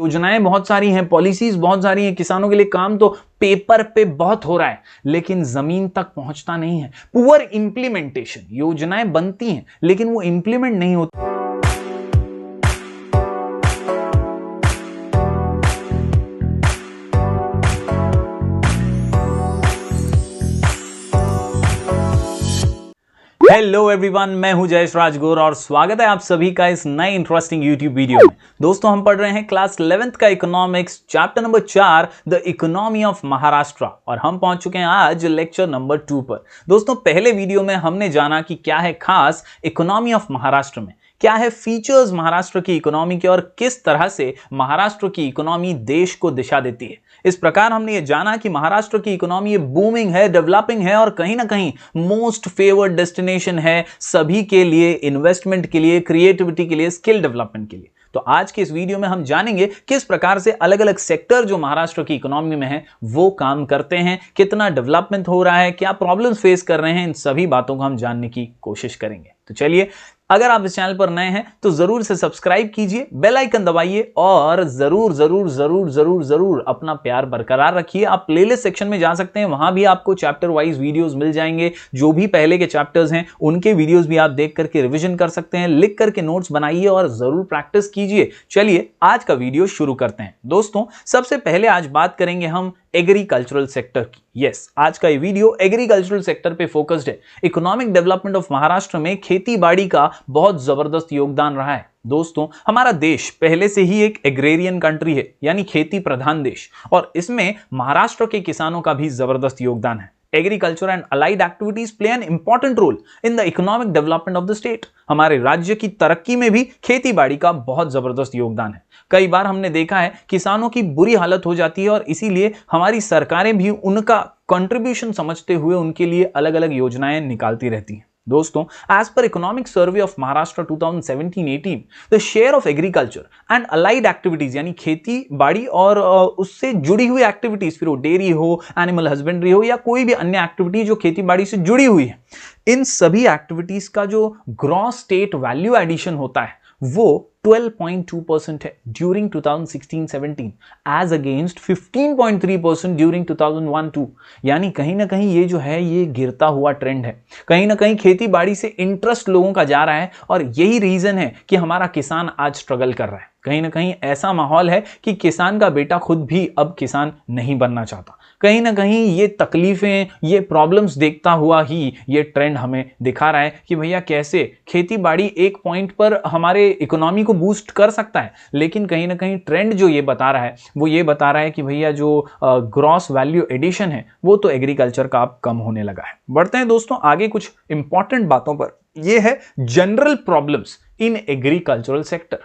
योजनाएं बहुत सारी हैं, पॉलिसीज बहुत सारी हैं, किसानों के लिए काम तो पेपर पे बहुत हो रहा है लेकिन जमीन तक पहुंचता नहीं है। पुअर इंप्लीमेंटेशन, योजनाएं बनती हैं लेकिन वो इंप्लीमेंट नहीं होती। हेलो एवरीवन, मैं हूं जयेश राजगुरु और स्वागत है आप सभी का इस नए इंटरेस्टिंग यूट्यूब वीडियो में। दोस्तों, हम पढ़ रहे हैं क्लास 11th का economics, chapter number 4 the economy of Maharashtra, और हम पहुंच चुके हैं आज लेक्चर नंबर 2 पर। दोस्तों, पहले वीडियो में हमने जाना कि क्या है खास इकोनॉमी ऑफ महाराष्ट्र में, क्या है फीचर्स महाराष्ट्र की इकोनॉमी के और किस तरह से महाराष्ट्र की इकोनॉमी देश को दिशा देती है। इस प्रकार हमने ये जाना कि महाराष्ट्र की इकोनॉमी बूमिंग है, डेवलपिंग है और कहीं ना कहीं मोस्ट फेवर्ड डेस्टिनेशन है सभी के लिए, इन्वेस्टमेंट के लिए, क्रिएटिविटी के लिए, स्किल डेवलपमेंट के लिए। तो आज के इस वीडियो में हम जानेंगे किस प्रकार से अलग अलग सेक्टर जो महाराष्ट्र की इकोनॉमी में है वो काम करते हैं, कितना डेवलपमेंट हो रहा है, क्या प्रॉब्लम्स फेस कर रहे हैं, इन सभी बातों को हम जानने की कोशिश करेंगे। तो चलिए, अगर आप इस चैनल पर नए हैं तो जरूर से सब्सक्राइब कीजिए, बेल आइकन दबाइए और जरूर जरूर जरूर जरूर जरूर अपना प्यार बरकरार रखिए। आप प्लेलिस्ट सेक्शन में जा सकते हैं, वहां भी आपको चैप्टर वाइज वीडियोस मिल जाएंगे। जो भी पहले के चैप्टर्स हैं उनके वीडियोस भी आप देख करके रिवीजन कर सकते हैं, लिख करके नोट्स बनाइए और जरूर प्रैक्टिस कीजिए। चलिए आज का वीडियो शुरू करते हैं। दोस्तों, सबसे पहले आज बात करेंगे हम एग्रीकल्चरल सेक्टर की। यस, आज का ये वीडियो एग्रीकल्चरल सेक्टर पे फोकस्ड है। इकोनॉमिक डेवलपमेंट ऑफ महाराष्ट्र में खेती बाड़ी का बहुत जबरदस्त योगदान रहा है। दोस्तों, हमारा देश पहले से ही एक एग्रेरियन कंट्री है, यानी खेती प्रधान देश, और इसमें महाराष्ट्र के किसानों का भी जबरदस्त योगदान है। Agriculture and allied activities play an important role in the economic development of the state. हमारे राज्य की तरक्की में भी खेती बाड़ी का बहुत जबरदस्त योगदान है। कई बार हमने देखा है किसानों की बुरी हालत हो जाती है और इसीलिए हमारी सरकारें भी उनका कंट्रीब्यूशन समझते हुए उनके लिए अलग अलग योजनाएं निकालती रहती हैं। दोस्तों, as per Economic Survey of Maharashtra 2017-18, the share of agriculture and allied activities यानी खेती बाड़ी और उससे जुड़ी हुई एक्टिविटीज, फिर वो डेयरी हो, एनिमल हस्बेंड्री हो या कोई भी अन्य एक्टिविटी जो खेती बाड़ी से जुड़ी हुई है, इन सभी एक्टिविटीज का जो ग्रॉस स्टेट वैल्यू एडिशन होता है वो 12.2% है ड्यूरिंग 2016-17 एज अगेंस्ट 15.3% ड्यूरिंग 2001-2। यानी कहीं ना कहीं ये जो है ये गिरता हुआ ट्रेंड है। कहीं ना कहीं खेती बाड़ी से इंटरेस्ट लोगों का जा रहा है और यही रीजन है कि हमारा किसान आज स्ट्रगल कर रहा है। कहीं ना कहीं ऐसा माहौल है कि किसान का बेटा खुद भी अब किसान नहीं बनना चाहता। कहीं ना कहीं ये तकलीफें, ये प्रॉब्लम्स देखता हुआ ही ये ट्रेंड हमें दिखा रहा है कि भैया कैसे खेती बाड़ी एक पॉइंट पर हमारे इकोनॉमी को बूस्ट कर सकता है, लेकिन कहीं ना कहीं ट्रेंड जो ये बता रहा है वो ये बता रहा है कि भैया जो ग्रॉस वैल्यू एडिशन है वो तो एग्रीकल्चर का अब कम होने लगा है। बढ़ते हैं दोस्तों आगे कुछ इंपॉर्टेंट बातों पर। ये है general problems in agricultural sector.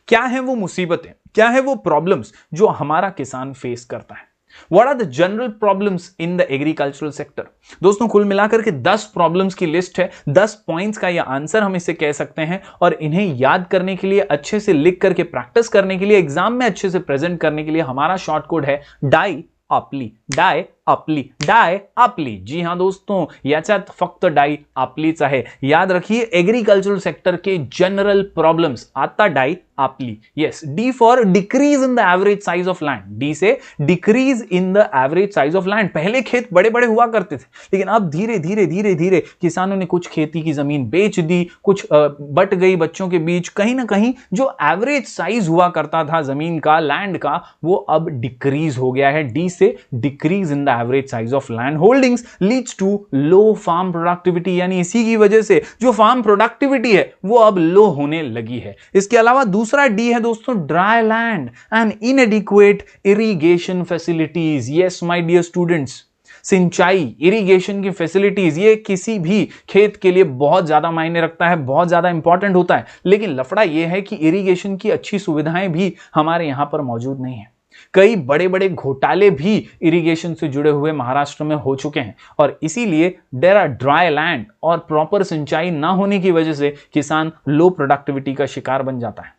क्या है वो मुसीबतें, क्या है वो प्रॉब्लम्स जो हमारा किसान फेस करता है। What are the general problems in the agricultural sector? दोस्तों, कुल मिलाकर के 10 प्रॉब्लम्स की लिस्ट है। 10 पॉइंट्स का यह आंसर हम इसे कह सकते हैं और इन्हें याद करने के लिए, अच्छे से लिख करके प्रैक्टिस करने के लिए, एग्जाम में अच्छे से प्रेजेंट करने के लिए हमारा शॉर्ट कोड है डाई आपली। डाई आपली, डाय आपली। जी हां दोस्तों, याच्यात फक्त डाई आपलीच आहे। याद रखिए, एग्रीकल्चरल सेक्टर के जनरल प्रॉब्लम्स आता डाई आपली। Yes, D for decrease in the average size of land. D से decrease in the average size of land. पहले खेत बड़े बड़े हुआ करते थे लेकिन अब धीरे धीरे धीरे धीरे किसानों ने कुछ खेती की जमीन बेच दी, कुछ बट गई बच्चों के बीच। कहीं ना कहीं जो एवरेज साइज हुआ करता था जमीन का, लैंड का, वो अब डिक्रीज हो गया है। डी से decrease in the average size of land holdings leads to low farm productivity, यानी इसी की वजह से जो फार्म प्रोडक्टिविटी है वो अब लो होने लगी है। इसके अलावा दूसरा डी है दोस्तों dry land and inadequate irrigation facilities. Yes my dear students, सिंचाई, इरिगेशन की फैसिलिटीज ये किसी भी खेत के लिए बहुत ज्यादा मायने रखता है, बहुत ज्यादा इंपॉर्टेंट होता है। लेकिन लफड़ा ये है कि इरिगेशन की अच्छी सुविधाएं भी हमारे यहां पर मौजूद नहीं है। कई बड़े बड़े घोटाले भी इरिगेशन से जुड़े हुए महाराष्ट्र में हो चुके हैं और इसीलिए देयर आर ड्राई लैंड और प्रॉपर सिंचाई ना होने की वजह से किसान लो प्रोडक्टिविटी का शिकार बन जाता है।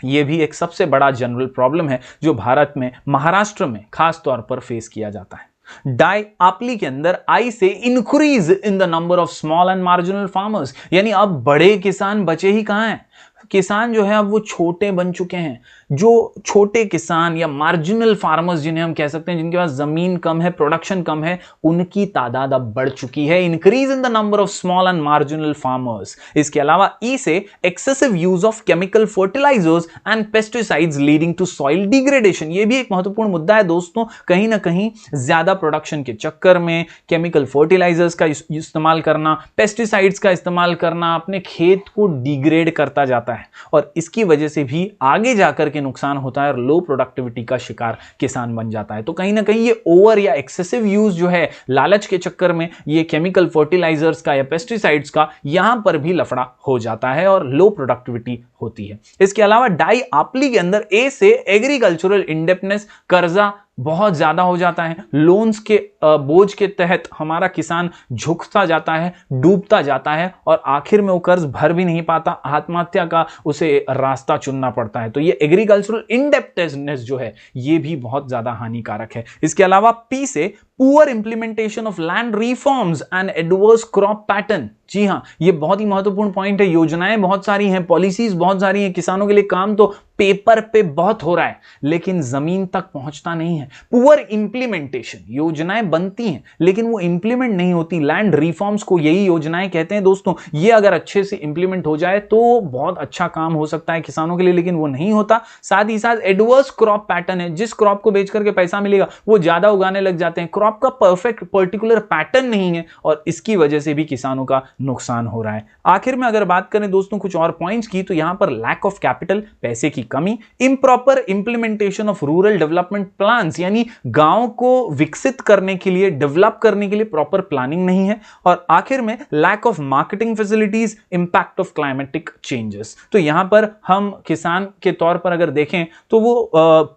यह भी एक सबसे बड़ा जनरल प्रॉब्लम है जो भारत में, महाराष्ट्र में खास तौर पर फेस किया जाता है। डाई आपली के अंदर आई से increase in the number of small and marginal farmers, यानी अब बड़े किसान बचे ही कहां हैं। किसान जो है अब वो छोटे बन चुके हैं। जो छोटे किसान या मार्जिनल फार्मर्स जिन्हें हम कह सकते हैं, जिनके पास जमीन कम है, प्रोडक्शन कम है, उनकी तादाद अब बढ़ चुकी है। Increase in the number of small and marginal farmers. इसके अलावा ई से excessive use of chemical fertilisers and pesticides leading to soil degradation. यह भी एक महत्वपूर्ण मुद्दा है दोस्तों। कहीं ना कहीं ज्यादा प्रोडक्शन के चक्कर में केमिकल फर्टिलाइजर्स का इस्तेमाल करना, पेस्टिसाइड्स का इस्तेमाल करना अपने खेत को डिग्रेड करता जाता है और इसकी वजह से भी आगे जाकर के नुकसान होता है और लो प्रोडक्टिविटी का शिकार किसान बन जाता है। तो कहीं ना कहीं ये ओवर या एक्सेसिव यूज जो है, लालच के चक्कर में ये केमिकल फर्टिलाइजर्स का या पेस्टिसाइड्स का, यहां पर भी लफड़ा हो जाता है और लो प्रोडक्टिविटी होती है। इसके अलावा डाई आपली के अंदर ए से एग्रीकल्चरल इंडेप्टनेस, कर्जा बहुत ज्यादा हो जाता है। लोन्स के बोझ के तहत हमारा किसान झुकता जाता है, डूबता जाता है और आखिर में वो कर्ज भर भी नहीं पाता, आत्महत्या का उसे रास्ता चुनना पड़ता है। तो ये एग्रीकल्चरल इंडेप्टनेस जो है ये भी बहुत ज्यादा हानिकारक है। इसके अलावा पी से poor implementation of land reforms and adverse crop pattern. जी हां, ये बहुत ही महत्वपूर्ण पॉइंट है। योजनाएं बहुत सारी हैं, पॉलिसीज बहुत सारी हैं, किसानों के लिए काम तो पेपर पे बहुत हो रहा है लेकिन जमीन तक पहुंचता नहीं है। पुअर इंप्लीमेंटेशन, योजनाएं बनती हैं लेकिन वो इंप्लीमेंट नहीं होती। लैंड रिफॉर्म्स को यही योजनाएं कहते हैं दोस्तों। ये अगर अच्छे से इंप्लीमेंट हो जाए तो बहुत अच्छा काम हो सकता है किसानों के लिए, लेकिन वो नहीं होता। साथ ही साथ एडवर्स क्रॉप पैटर्न है, जिस क्रॉप को बेच करके पैसा मिलेगा वो ज्यादा उगाने लग जाते हैं। क्रॉप का परफेक्ट पर्टिकुलर पैटर्न नहीं है और इसकी वजह से भी किसानों का नुकसान हो रहा है। आखिर में अगर बात करें दोस्तों कुछ और पॉइंट्स की, तो यहां पर लैक ऑफ कैपिटल, पैसे की कमी, improper implementation of rural development plans, यानी गांव को विकसित करने के लिए, डेवलप करने के लिए प्रॉपर प्लानिंग नहीं है, और आखिर में lack of marketing facilities, impact of climatic changes. तो यहां पर हम किसान के तौर पर अगर देखें तो वो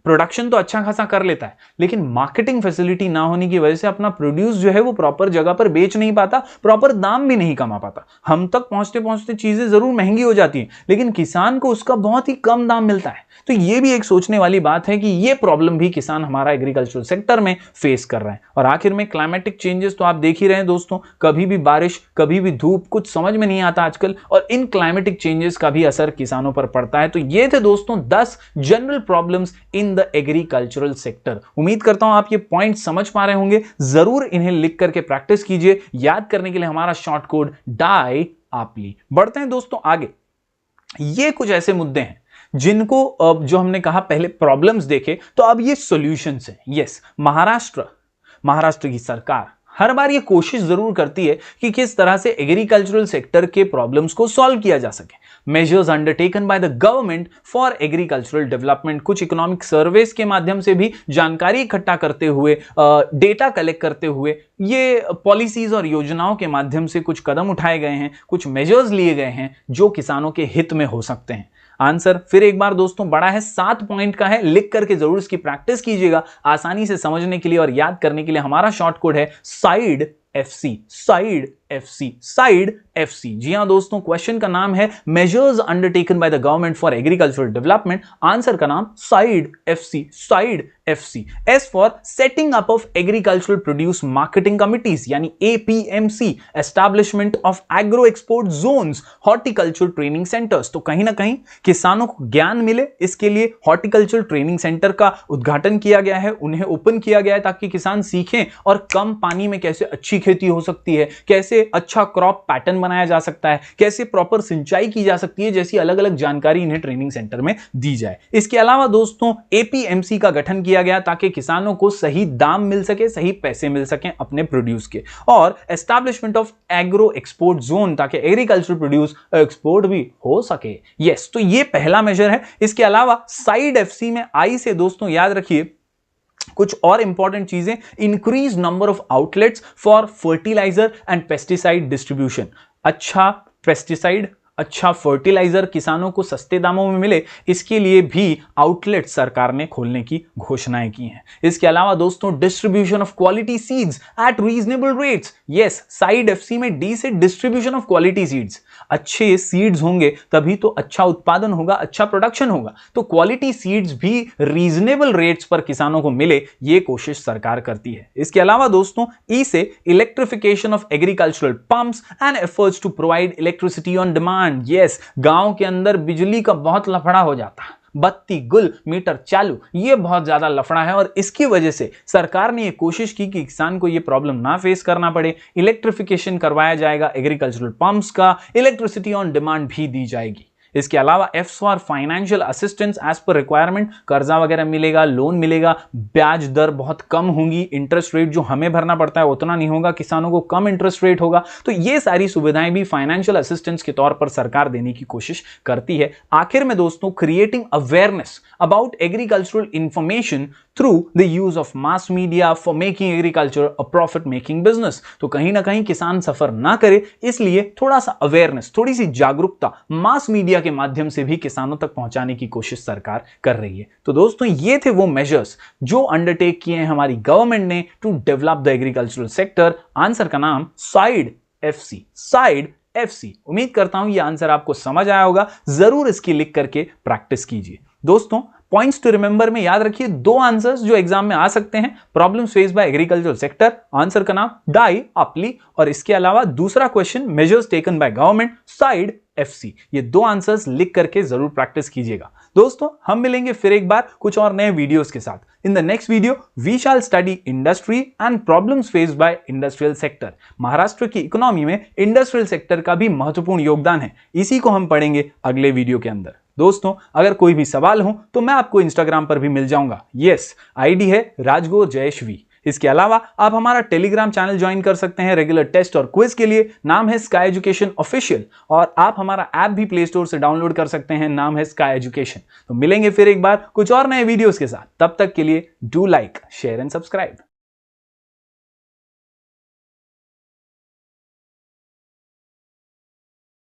प्रोडक्शन तो अच्छा खासा कर लेता है लेकिन मार्केटिंग फैसिलिटी ना होने की वजह से अपना प्रोड्यूस जो है वो प्रॉपर जगह पर बेच नहीं पाता, प्रॉपर दाम भी नहीं कमा पाता। हम तक पहुंचते पहुंचते चीजें जरूर महंगी हो जाती हैं लेकिन किसान को उसका बहुत ही कम दाम मिलता है। तो ये भी एक सोचने वाली बात है कि ये प्रॉब्लम भी किसान हमारा एग्रीकल्चरल सेक्टर में फेस कर रहा है। और आखिर में क्लाइमेटिक चेंजेस तो आप देख ही रहे हैं दोस्तों, कभी भी बारिश कभी भी धूप, कुछ समझ में नहीं आता आजकल, और इन क्लाइमेटिक चेंजेस का भी असर किसानों पर पड़ता है। तो ये थे दोस्तों 10 general problems in the agricultural sector. उम्मीद करता हूं आप ये पॉइंट समझ पा रहे होंगे। जरूर इन्हें लिख करके प्रैक्टिस कीजिए। याद करने के लिए हमारा शॉर्ट कोड डाई आपली। बढ़ते हैं दोस्तों आगे। ये कुछ ऐसे मुद्दे हैं जिनको जो हमने कहा पहले प्रॉब्लम्स देखे, तो अब ये सॉल्यूशंस हैं। यस, महाराष्ट्र की सरकार हर बार ये कोशिश जरूर करती है कि किस तरह से एग्रीकल्चरल सेक्टर के प्रॉब्लम्स को सॉल्व किया जा सके। Measures undertaken by the government for agricultural development, कुछ इकोनॉमिक सर्वेस के माध्यम से भी जानकारी इकट्ठा करते हुए, डेटा कलेक्ट करते हुए, ये पॉलिसीज और योजनाओं के माध्यम से कुछ कदम उठाए गए हैं, कुछ मेजर्स लिए गए हैं जो किसानों के हित में हो सकते हैं। आंसर फिर एक बार दोस्तों बड़ा है, 7 पॉइंट का है। लिख करके जरूर इसकी प्रैक्टिस कीजिएगा आसानी से समझने के लिए और याद करने के लिए। हमारा शॉर्ट कोड है साइड FC, साइड FC। जी हां दोस्तों, क्वेश्चन का नाम है measures undertaken by the government for agricultural development, answer का नाम side FC। S for setting up of agricultural produce marketing committees यानी APMC, establishment of agro export zones, horticulture training centres. तो कहीं ना कहीं किसानों को ज्ञान मिले, इसके लिए हॉर्टिकल्चर ट्रेनिंग सेंटर का उद्घाटन किया गया है, उन्हें ओपन किया गया है ताकि किसान सीखें और कम पानी में कैसे अच्छी खेती हो सकती है, कैसे अच्छा क्रॉप पैटर्न बनाया जा सकता है, कैसे प्रॉपर सिंचाई की जा सकती है, जैसी अलग अलग जानकारी इन्हें ट्रेनिंग सेंटर में दी जाए। इसके अलावा दोस्तों APMC का गठन किया गया ताकि किसानों को सही दाम मिल सके, सही पैसे मिल सके अपने प्रोड्यूस के, और establishment of agro export zone ताकि एग्रीकल्चर प्रोड्यूस एक्सपोर्ट भी हो सके। यस, तो ये पहला मेजर है। इसके अलावा साइड FC में आई से दोस्तों याद रखिए कुछ और इंपॉर्टेंट चीजें, increase number of outlets for fertiliser and pesticide distribution. अच्छा पेस्टिसाइड, अच्छा फर्टिलाइजर किसानों को सस्ते दामों में मिले, इसके लिए भी आउटलेट सरकार ने खोलने की घोषणाएं की हैं। इसके अलावा दोस्तों distribution of quality seeds eight reasonable rates. Yes, side FC में D से डिस्ट्रीब्यूशन ऑफ क्वालिटी सीड्स। अच्छे सीड्स होंगे तभी तो अच्छा उत्पादन होगा, अच्छा प्रोडक्शन होगा। तो क्वालिटी सीड्स भी रीजनेबल रेट्स पर किसानों को मिले, ये कोशिश सरकार करती है। इसके अलावा दोस्तों E से electrification of agricultural pumps and efforts to provide electricity on demand. Yes, गांव के अंदर बिजली का बहुत लफड़ा हो जाता है, बत्ती गुल, मीटर चालू, ये बहुत ज्यादा लफड़ा है और इसकी वजह से सरकार ने ये कोशिश की कि किसान को ये प्रॉब्लम ना फेस करना पड़े। इलेक्ट्रिफिकेशन करवाया जाएगा एग्रीकल्चरल पंप्स का, इलेक्ट्रिसिटी ऑन डिमांड भी दी जाएगी। इसके अलावा efforts for financial assistance as per requirement, कर्जा वगैरह मिलेगा, लोन मिलेगा, ब्याज दर बहुत कम होंगी, इंटरेस्ट रेट जो हमें भरना पड़ता है उतना नहीं होगा, किसानों को कम इंटरेस्ट रेट होगा। तो ये सारी सुविधाएं भी फाइनेंशियल असिस्टेंस के तौर पर सरकार देने की कोशिश करती है। आखिर में दोस्तों, creating awareness about agricultural information through the use of mass media for making agriculture a profit making business. तो कहीं ना कहीं किसान सफर ना करे, इसलिए थोड़ा सा अवेयरनेस, थोड़ी सी जागरूकता मास मीडिया के माध्यम से भी किसानों तक पहुंचाने की कोशिश सरकार कर रही है। तो दोस्तों, ये थे वो मेजर्स जो अंडरटेक किए हैं हमारी गवर्नमेंट ने to develop the agricultural sector. Answer का नाम साइड एफसी, साइड एफसी। उम्मीद करता हूं ये आंसर आपको समझ आया होगा। जरूर इसकी लिख करके प्रैक्टिस कीजिए। दोस्तों, पॉइंट्स टू रिमेंबर में याद रखिए दो आंसर्स जो एग्जाम में आ सकते हैं। Problems face by agricultural sector, answer का नाम डाई अपली, और इसके अलावा दूसरा question measures taken by government, side FC. ये दो आंसर्स लिख करके जरूर प्रैक्टिस कीजिएगा। दोस्तों, हम मिलेंगे फिर एक बार कुछ और नए वीडियोस के साथ। In the next video we shall study industry and problems faced by industrial sector. Maharashtra की इकोनॉमी में इंडस्ट्रियल सेक्टर का भी महत्वपूर्ण योगदान है, इसी को हम पढ़ेंगे अगले वीडियो के अंदर। दोस्तों, अगर कोई भी सवाल हो तो मैं आपको इंस्टाग्राम पर भी मिल जाऊंगा। यस, आईडी है राजगोर जयश्वी। इसके अलावा आप हमारा टेलीग्राम चैनल ज्वाइन कर सकते हैं रेगुलर टेस्ट और क्विज के लिए, नाम है स्काई एजुकेशन ऑफिशियल। और आप हमारा ऐप भी प्ले स्टोर से डाउनलोड कर सकते हैं, नाम है स्काई एजुकेशन। तो मिलेंगे फिर एक बार कुछ और नए वीडियोस के साथ। तब तक के लिए do like, share and subscribe.